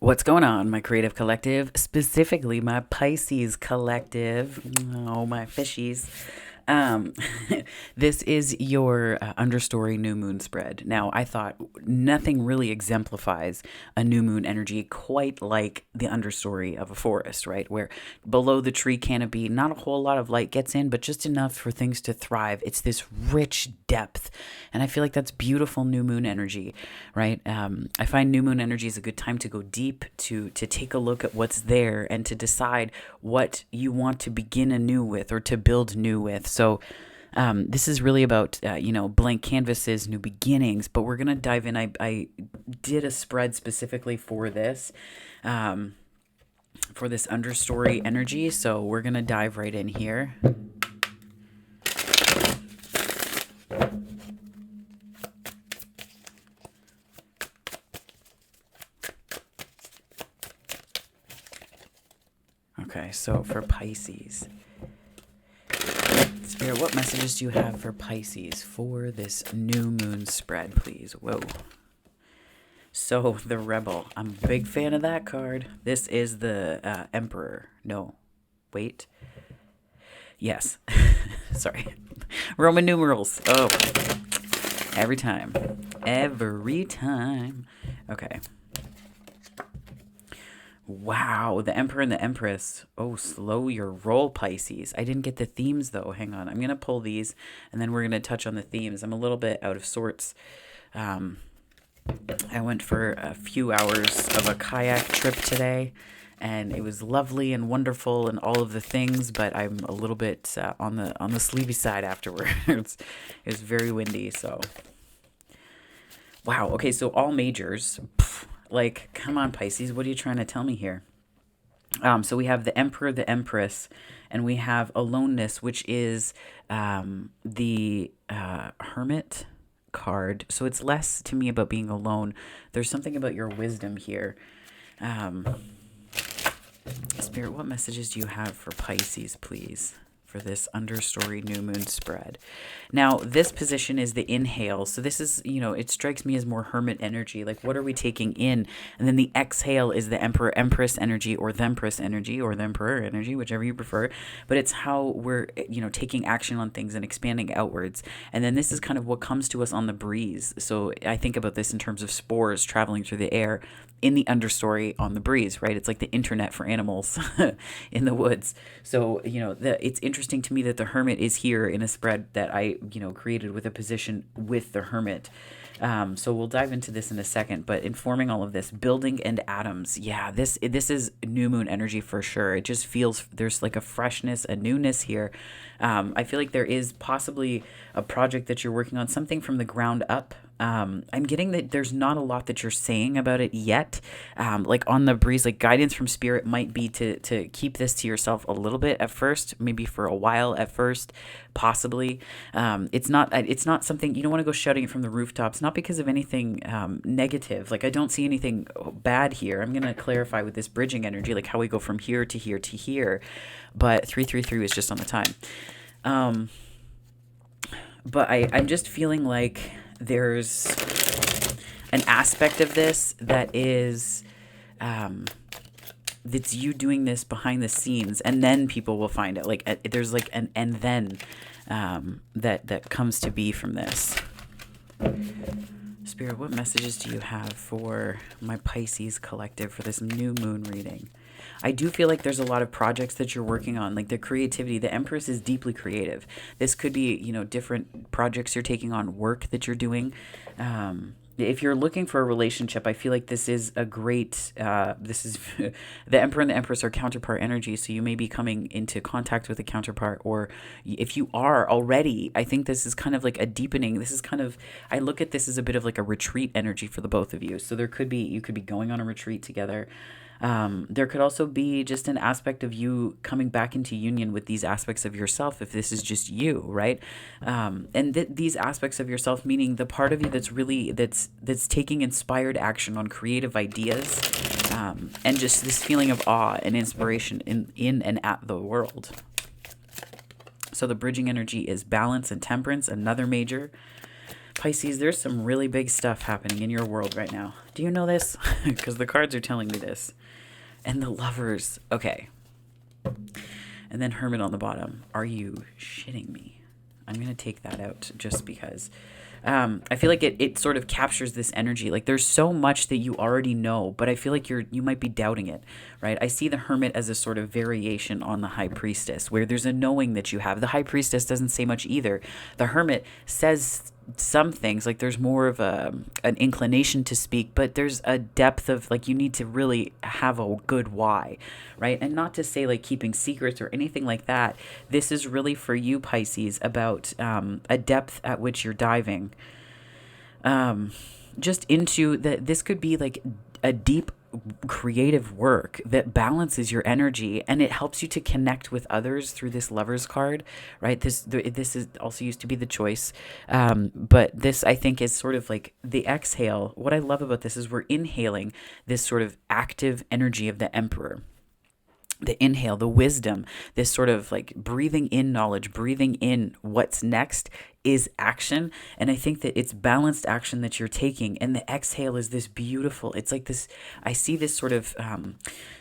What's going on, my creative collective, specifically my Pisces collective? Oh, my fishies. Um, this is your understory new moon spread. Now, I thought nothing really exemplifies a new moon energy quite like the understory of a forest, right? Where below the tree canopy, not a whole lot of light gets in, but just enough for things to thrive. It's this rich depth. And I feel like that's beautiful new moon energy, right? I find new moon energy is a good time to go deep, to take a look at what's there and to decide what you want to begin anew with or to build new with. So this is really about, blank canvases, new beginnings, but we're going to dive in. I did a spread specifically for this understory energy. So we're going to dive right in here. Okay, so for Pisces. Spirit, what messages do you have for Pisces for this new moon spread, please? Whoa. So, the Rebel. I'm a big fan of that card. This is the Emperor. No. Wait. Yes. Sorry. Roman numerals. Oh. Every time. Every time. Okay. Wow, the Emperor and the Empress. Oh, slow your roll, Pisces. I didn't get the themes, though. Hang on. I'm going to pull these, and then we're going to touch on the themes. I'm a little bit out of sorts. I went for a few hours of a kayak trip today, and it was lovely and wonderful and all of the things, but I'm a little bit on the sleepy side afterwards. It was very windy, so... Wow, okay, so all majors... Like, come on, Pisces, what are you trying to tell me here? So we have the Emperor, the Empress, and we have aloneness, which is the Hermit card. So it's less to me about being alone. There's something about your wisdom here. Spirit, what messages do you have for Pisces, please? For this understory new moon spread. Now, this position is the inhale. So this is, it strikes me as more hermit energy. Like, what are we taking in? And then the exhale is the Emperor, Empress energy, or the Empress energy, or the Emperor energy, whichever you prefer. But it's how we're, taking action on things and expanding outwards. And then this is kind of what comes to us on the breeze. So I think about this in terms of spores traveling through the air in the understory on the breeze, right? It's like the internet for animals in the woods. So, it's interesting to me that the Hermit is here in a spread that I, created with a position with the Hermit. So we'll dive into this in a second, but informing all of this, building and atoms. Yeah, this is new moon energy for sure. It just feels there's like a freshness, a newness here. I feel like there is possibly a project that you're working on, something from the ground up. I'm getting that there's not a lot that you're saying about it yet. Like on the breeze, like guidance from spirit might be to keep this to yourself a little bit at first, maybe for a while at first, possibly. It's not something you don't want to go shouting it from the rooftops, not because of anything negative. Like I don't see anything bad here. I'm going to clarify with this bridging energy, like how we go from here to here to here. But 333 is just on the time. But I'm just feeling like there's an aspect of this that is that's you doing this behind the scenes, and then people will find it. Like there's like an and then that comes to be from this. Spirit, what messages do you have for my Pisces collective for this new moon reading? I do feel like there's a lot of projects that you're working on, like the creativity. The Empress is deeply creative. This could be, different projects you're taking on, work that you're doing. If you're looking for a relationship, I feel like this is a great, the Emperor and the Empress are counterpart energy. So you may be coming into contact with a counterpart, or if you are already, I think this is kind of like a deepening. This is kind of, I look at this as a bit of like a retreat energy for the both of you. So you could be going on a retreat together. There could also be just an aspect of you coming back into union with these aspects of yourself if this is just you, right? And these aspects of yourself, meaning the part of you that's really that's taking inspired action on creative ideas, and just this feeling of awe and inspiration in and at the world. So the bridging energy is balance and temperance, another major. Pisces, there's some really big stuff happening in your world right now. Do you know this? Because the cards are telling me this. And the Lovers. Okay. And then Hermit on the bottom. Are you shitting me? I'm going to take that out just because. I feel like it sort of captures this energy. Like there's so much that you already know, but I feel like you might be doubting it, right? I see the Hermit as a sort of variation on the High Priestess, where there's a knowing that you have. The High Priestess doesn't say much either. The Hermit says some things, like there's more of an inclination to speak, but there's a depth of like you need to really have a good why, right? And not to say like keeping secrets or anything like that. This is really for you, Pisces, about a depth at which you're diving just into that. This could be like a deep creative work that balances your energy, and it helps you to connect with others through this Lovers card, right? This is also used to be the Choice, but this I think is sort of like the exhale. What I love about this is we're inhaling this sort of active energy of the Emperor. The inhale, the wisdom, this sort of like breathing in knowledge, breathing in what's next is action. And I think that it's balanced action that you're taking. And the exhale is this beautiful, it's like this, I see this sort of,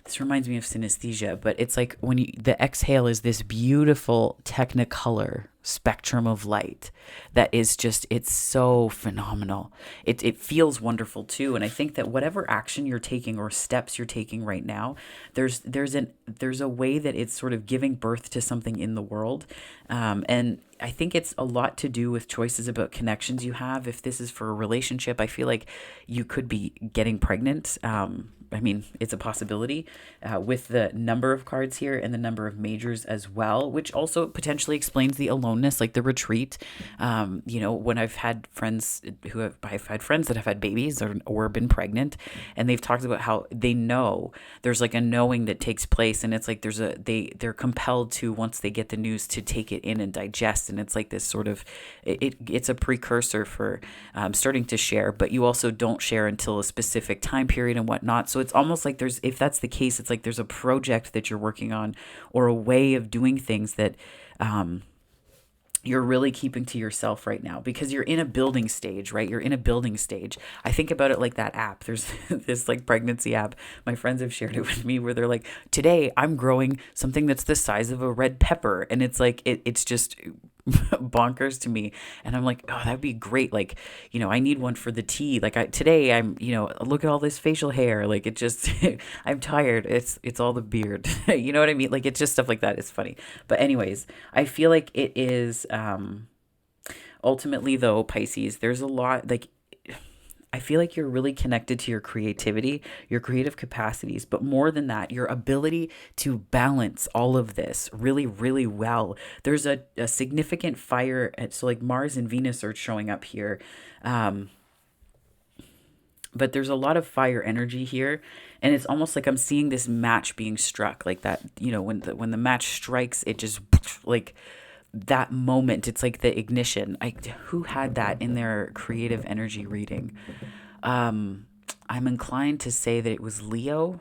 this reminds me of synesthesia, but it's like when the exhale is this beautiful technicolor spectrum of light that is just, it's so phenomenal. It feels wonderful too. And I think that whatever action you're taking or steps you're taking right now, there's a way that it's sort of giving birth to something in the world. And I think it's a lot to do with choices about connections you have. If this is for a relationship, I feel like you could be getting pregnant. I mean, it's a possibility with the number of cards here and the number of majors as well, which also potentially explains the aloneness, like the retreat. When I've had friends I've had friends that have had babies or been pregnant, and they've talked about how they know there's like a knowing that takes place, and it's like they're compelled to, once they get the news, to take it in and digest, and it's like this sort of it's a precursor for starting to share, but you also don't share until a specific time period and whatnot. So it's almost like if that's the case, it's like there's a project that you're working on or a way of doing things that you're really keeping to yourself right now because you're in a building stage, right? You're in a building stage. I think about it like that app. There's this like pregnancy app. My friends have shared it with me where they're like, today I'm growing something that's the size of a red pepper. And it's like, it's just bonkers to me. And I'm like, oh, that'd be great. Like, I need one for the tea. Like today I'm, look at all this facial hair. Like it just, I'm tired. It's all the beard. You know what I mean? Like it's just stuff like that. It's funny. But anyways, I feel like it is, ultimately though, Pisces, there's a lot, like, I feel like you're really connected to your creativity, your creative capacities, but more than that, your ability to balance all of this really, really well. There's a significant fire. So like Mars and Venus are showing up here. But there's a lot of fire energy here. And it's almost like I'm seeing this match being struck like that. When the match strikes, it just like that moment, it's like the ignition. Who had that in their creative energy reading? I'm inclined to say that it was Leo.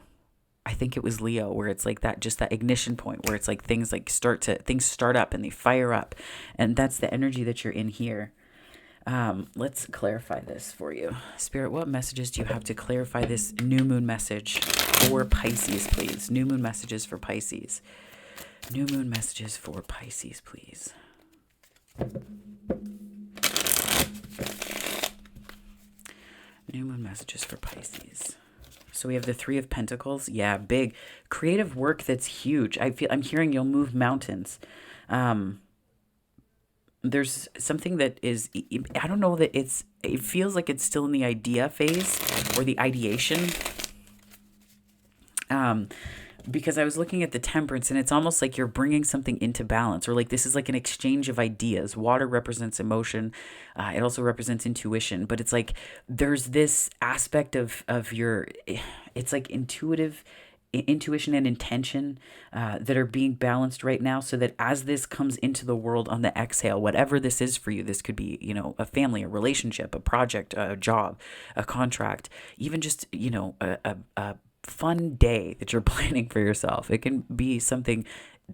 I think it was Leo, where it's like that, just that ignition point where it's like things start up and they fire up. And that's the energy that you're in here. Let's clarify this for you. Spirit, what messages do you have to clarify this new moon message for Pisces, please? New moon messages for Pisces. New moon messages for Pisces, please. New moon messages for Pisces. So we have the Three of Pentacles. Yeah, big creative work that's huge. I'm hearing you'll move mountains. There's something that is, I don't know that it feels like it's still in the idea phase or the ideation. Because I was looking at the Temperance, and it's almost like you're bringing something into balance, or like this is like an exchange of ideas. Water represents emotion. It also represents intuition, but it's like there's this aspect of your, it's like intuition and intention that are being balanced right now, so that as this comes into the world on the exhale, whatever this is for you, this could be, a family, a relationship, a project, a job, a contract, even just, a fun day that you're planning for yourself. It can be something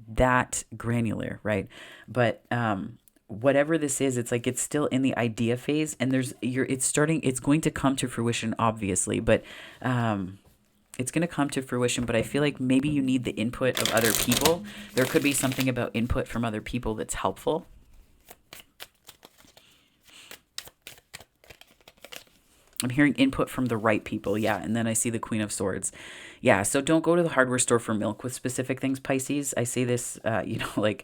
that granular, right? But whatever this is, it's like it's still in the idea phase, and it's going to come to fruition, obviously, but it's going to come to fruition. But I feel like maybe you need the input of other people. There could be something about input from other people that's helpful. I'm hearing input from the right people. Yeah. And then I see the Queen of Swords. Yeah. So don't go to the hardware store for milk with specific things, Pisces. I say this, like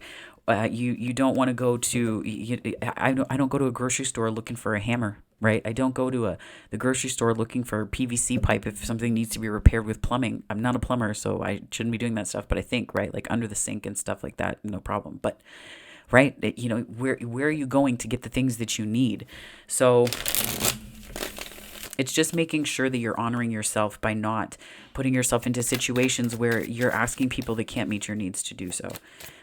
you don't want to go to, I don't go to a grocery store looking for a hammer, right? I don't go to the grocery store looking for a PVC pipe if something needs to be repaired with plumbing. I'm not a plumber, so I shouldn't be doing that stuff. But I think, right, like under the sink and stuff like that, no problem. But right, where are you going to get the things that you need? So it's just making sure that you're honoring yourself by not putting yourself into situations where you're asking people that can't meet your needs to do so.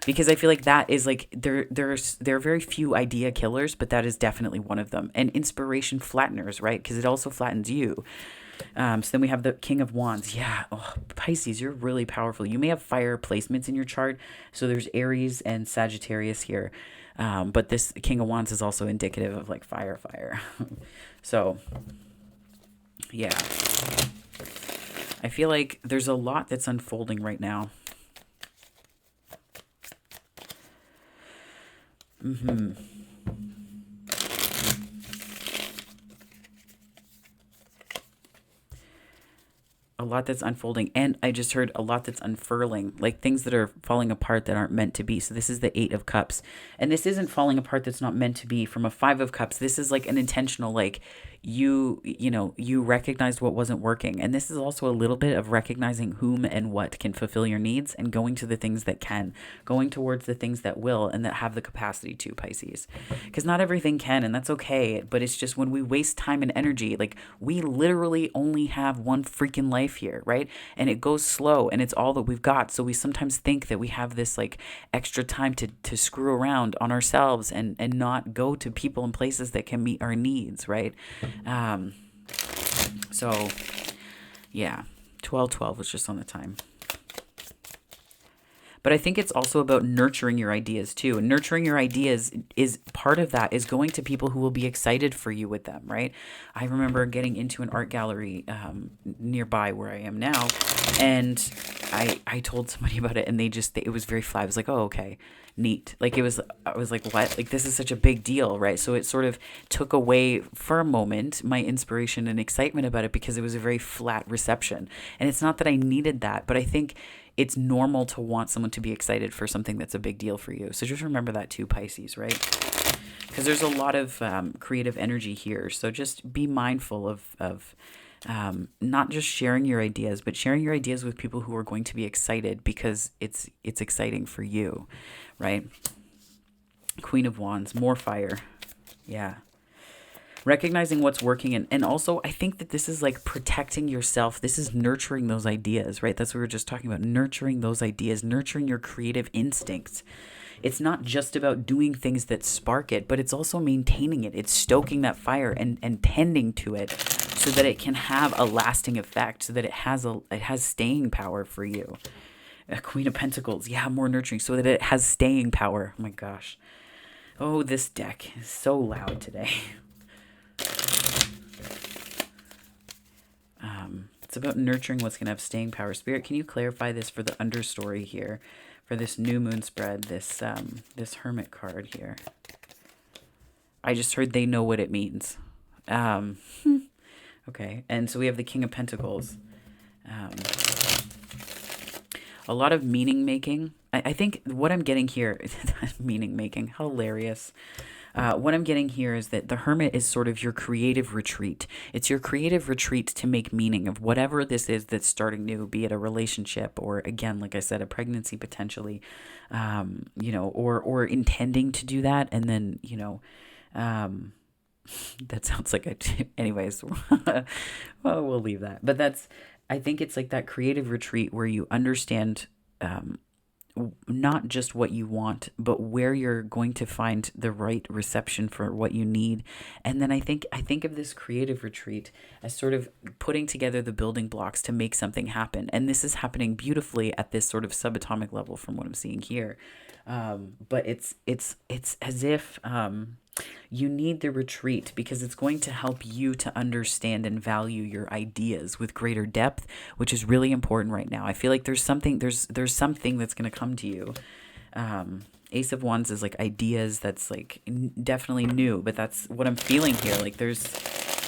Because I feel like that is like, there are very few idea killers, but that is definitely one of them. And inspiration flatteners, right? Because it also flattens you. So then we have the King of Wands. Yeah. Oh, Pisces, you're really powerful. You may have fire placements in your chart. So there's Aries and Sagittarius here. But this King of Wands is also indicative of like fire. So yeah, I feel like there's a lot that's unfolding right now. A lot that's unfolding, and I just heard a lot that's unfurling, like things that are falling apart that aren't meant to be. So this is the Eight of Cups, and this isn't falling apart that's not meant to be from a Five of Cups. This is like an intentional, like you recognized what wasn't working, and this is also a little bit of recognizing whom and what can fulfill your needs and going to the things that can, going towards the things that will and that have the capacity to, Pisces, because not everything can, and that's okay. But it's just when we waste time and energy, like we literally only have one freaking life here, right? And it goes slow, and it's all that we've got. So we sometimes think that we have this like extra time to screw around on ourselves and not go to people and places that can meet our needs, right? So yeah, 12 was just on the time. But I think it's also about nurturing your ideas too. And nurturing your ideas is part of that, is going to people who will be excited for you with them, right? I remember getting into an art gallery nearby where I am now. And I told somebody about it, and it was very flat. I was like, oh, okay, neat. Like I was like, what? Like this is such a big deal, right? So it sort of took away for a moment my inspiration and excitement about it, because it was a very flat reception. And it's not that I needed that, but I think it's normal to want someone to be excited for something that's a big deal for you. So just remember that too, Pisces, right? Because there's a lot of creative energy here. So just be mindful of not just sharing your ideas, but sharing your ideas with people who are going to be excited because it's exciting for you, right? Queen of Wands, more fire. Yeah. Recognizing what's working, and also I think that this is like protecting yourself. This is nurturing those ideas, right? That's what we were just talking about, nurturing those ideas, nurturing your creative instincts. It's not just about doing things that spark it, but it's also maintaining it. It's stoking that fire and tending to it so that it can have a lasting effect, so that it has staying power for you. Queen of Pentacles, yeah, more nurturing, so that it has staying power. Oh my gosh. Oh, this deck is so loud today. It's about nurturing what's going to have staying power. Spirit, can you clarify this for the understory here, for this new moon spread, this Hermit card here? I just heard they know what it means. Okay, and so we have the King of Pentacles. A lot of meaning making. I think what I'm getting here, meaning making, hilarious. What I'm getting here is that the Hermit is sort of your creative retreat. It's your creative retreat to make meaning of whatever this is that's starting new, be it a relationship or, again, like I said, a pregnancy potentially, or intending to do that. And then, that sounds like anyways, well, we'll leave that. But I think it's like that creative retreat where you understand not just what you want, but where you're going to find the right reception for what you need. And then I think of this creative retreat as sort of putting together the building blocks to make something happen. And this is happening beautifully at this sort of subatomic level from what I'm seeing here. But it's as if you need the retreat because it's going to help you to understand and value your ideas with greater depth, which is really important right now. I feel like there's something that's going to come to you. Ace of Wands is like ideas that's like definitely new, but that's what I'm feeling here. Like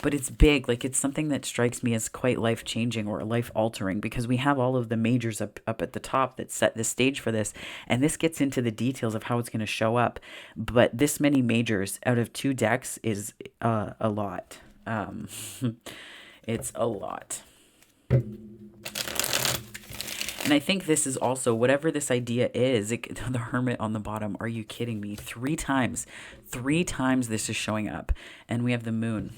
but it's big. Like it's something that strikes me as quite life changing or life altering because we have all of the majors up at the top that set the stage for this. And this gets into the details of how it's going to show up. But this many majors out of 2 decks is a lot. It's a lot. And I think this is also, whatever this idea is, the Hermit on the bottom, are you kidding me? 3 times. 3 times this is showing up. And we have the Moon.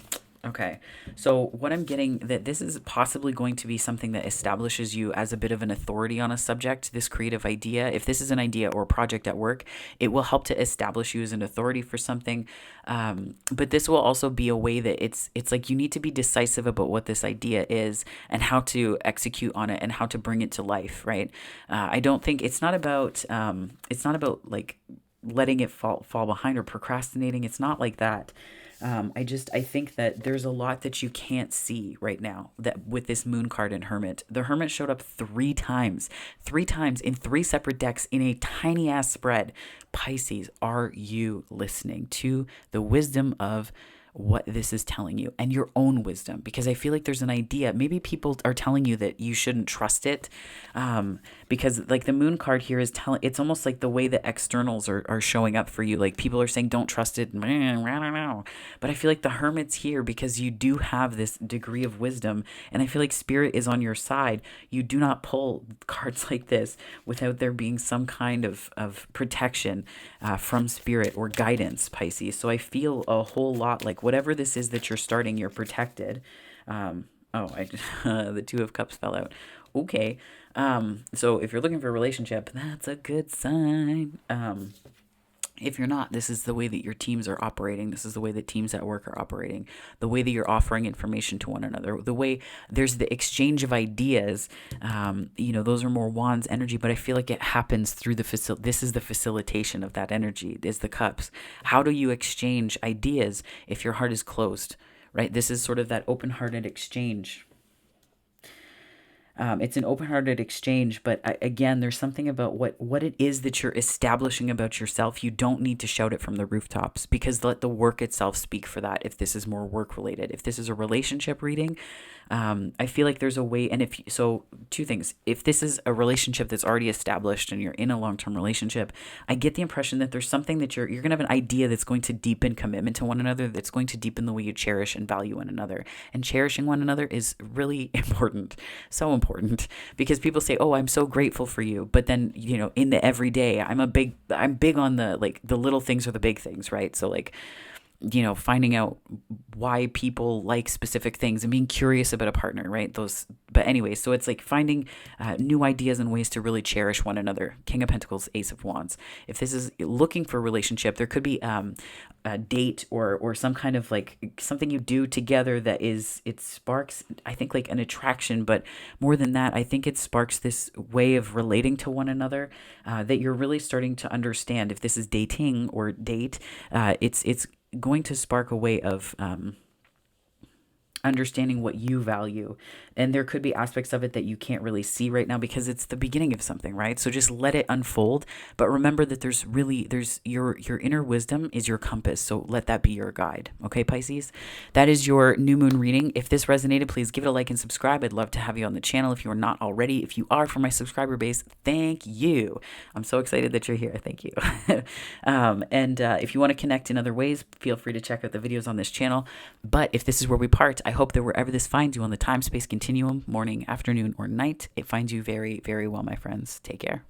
Okay, so what I'm getting, that this is possibly going to be something that establishes you as a bit of an authority on a subject, this creative idea. If this is an idea or project at work, it will help to establish you as an authority for something. But this will also be a way that it's like you need to be decisive about what this idea is and how to execute on it and how to bring it to life, right? I don't think it's not about like letting it fall behind or procrastinating. It's not like that. I think that there's a lot that you can't see right now that with this Moon card and Hermit. The Hermit showed up 3 times in 3 separate decks in a tiny ass spread. Pisces, are you listening to the wisdom of what this is telling you and your own wisdom? Because I feel like there's an idea, maybe people are telling you that you shouldn't trust it, because like the Moon card here is telling, it's almost like the way the externals are showing up for you, like people are saying don't trust it, man, I don't know. But I feel like the Hermit's here because you do have this degree of wisdom, and I feel like Spirit is on your side. You do not pull cards like this without there being some kind of protection from Spirit or guidance, Pisces. So I feel a whole lot like whatever this is that you're starting, you're protected. The 2 of Cups fell out. Okay. So if you're looking for a relationship, that's a good sign. If you're not, this is the way that your teams are operating. This is the way that teams at work are operating. The way that you're offering information to one another. The way there's the exchange of ideas. Those are more Wands energy, but I feel like it happens through this is the facilitation of that energy, is the Cups. How do you exchange ideas if your heart is closed, right? This is sort of that open-hearted exchange. It's an open-hearted exchange, but again, there's something about what it is that you're establishing about yourself. You don't need to shout it from the rooftops, because let the work itself speak for that. If this is more work-related, if this is a relationship reading, I feel like there's a way. And 2 things. If this is a relationship that's already established and you're in a long-term relationship, I get the impression that there's something that you're going to have an idea that's going to deepen commitment to one another, that's going to deepen the way you cherish and value one another. And cherishing one another is really important. So important. Because people say, "Oh, I'm so grateful for you," but then in the everyday, I'm big on the little things are the big things, right? So finding out why people like specific things and being curious about a partner, right? But anyway, so it's like finding new ideas and ways to really cherish one another. King of Pentacles, Ace of Wands. If this is looking for a relationship, there could be a date or some kind of something you do together that it sparks, I think, like an attraction, but more than that, I think it sparks this way of relating to one another that you're really starting to understand. If this is dating or date, it's going to spark a way of understanding what you value. And there could be aspects of it that you can't really see right now because it's the beginning of something, right? So just let it unfold. But remember that there's your inner wisdom is your compass. So let that be your guide. Okay, Pisces? That is your new moon reading. If this resonated, please give it a like and subscribe. I'd love to have you on the channel if you are not already. If you are, for my subscriber base, thank you. I'm so excited that you're here. Thank you. If you want to connect in other ways, feel free to check out the videos on this channel. But if this is where we part, I hope that wherever this finds you on the time-space continuum, morning, afternoon, or night, it finds you very, very well, my friends. Take care.